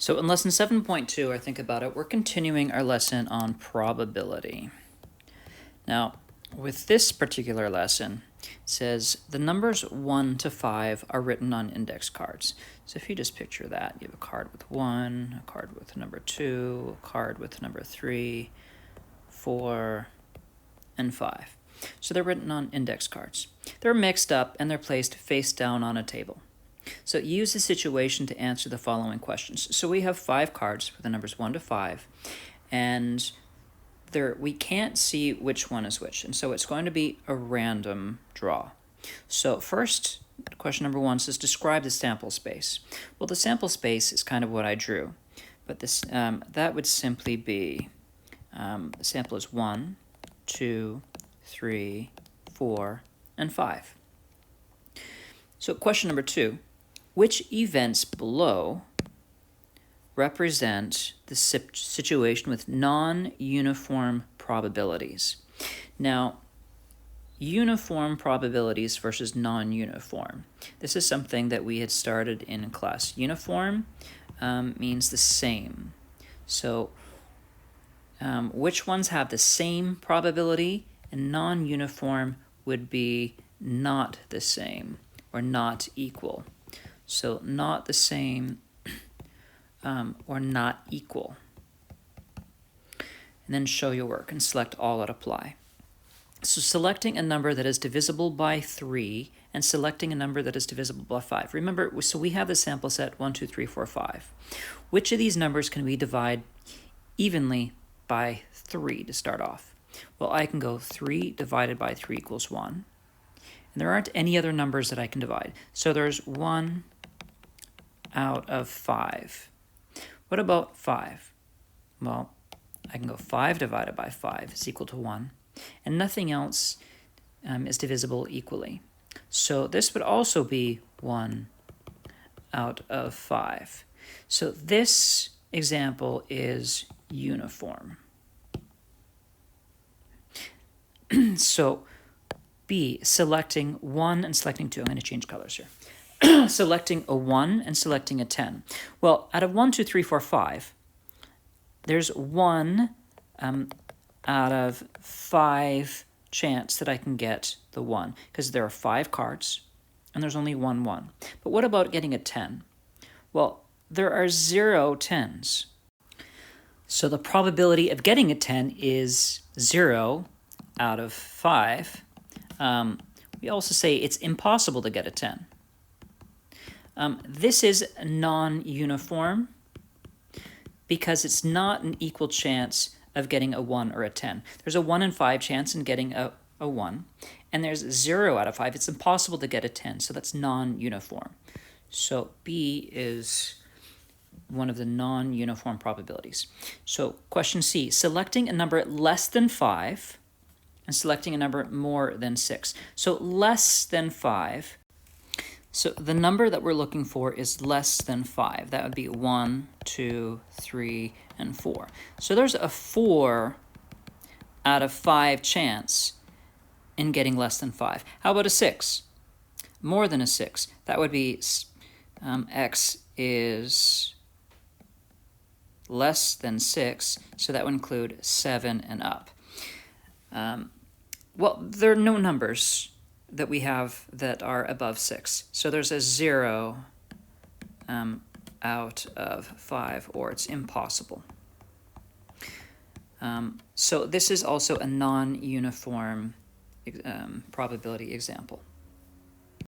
So in lesson 7.2, or think about it, we're continuing our lesson on probability. Now, with this particular lesson, it says the numbers 1 to 5 are written on index cards. So if you just picture that, you have a card with 1, a card with number 2, a card with number 3, 4, and 5. So they're written on index cards. They're mixed up and they're placed face down on a table. So use the situation to answer the following questions. So we have 5 cards with the numbers 1 to 5, and we can't see which one is which, and so it's going to be a random draw. So first, question number 1 says, describe the sample space. Well, the sample space is kind of what I drew, but this that would simply be, the sample is 1, 2, 3, 4, and 5. So question number 2, which events below represent the situation with non-uniform probabilities? Now, uniform probabilities versus non-uniform. This is something that we had started in class. Uniform means the same. So which ones have the same probability, and non-uniform would be not the same or not equal. So not the same or not equal. And then show your work and select all that apply. So selecting a number that is divisible by 3 and selecting a number that is divisible by 5. Remember, so we have the sample set 1, 2, 3, 4, 5. Which of these numbers can we divide evenly by 3 to start off? Well, I can go 3 divided by 3 equals 1. And there aren't any other numbers that I can divide. So there's 1 out of 5. What about 5? Well, I can go 5 divided by 5 is equal to 1, and nothing else is divisible equally. So this would also be 1 out of 5. So this example is uniform. So B, selecting 1 and selecting 2. I'm going to change colors here. Selecting a 1 and selecting a 10. Well, out of 1, 2, 3, 4, 5, there's 1 out of 5 chance that I can get the 1, because there are 5 cards and there's only 1 1. But what about getting a 10? Well, there are 0 10s. So the probability of getting a 10 is 0 out of 5. We also say it's impossible to get a 10. This is non-uniform because it's not an equal chance of getting a 1 or a 10. There's a 1 in 5 chance in getting a 1, and there's 0 out of 5. It's impossible to get a 10, so that's non-uniform. So B is one of the non-uniform probabilities. So question C, selecting a number less than 5 and selecting a number more than 6. So less than 5. So the number that we're looking for is less than 5. That would be 1, 2, 3, and 4. So there's a 4 out of 5 chance in getting less than 5. How about a 6? More than a 6. That would be x is less than 6, so that would include 7 and up. Well, there are no numbers that we have that are above 6. So there's a 0 out of 5, or it's impossible. So this is also a non-uniform probability example.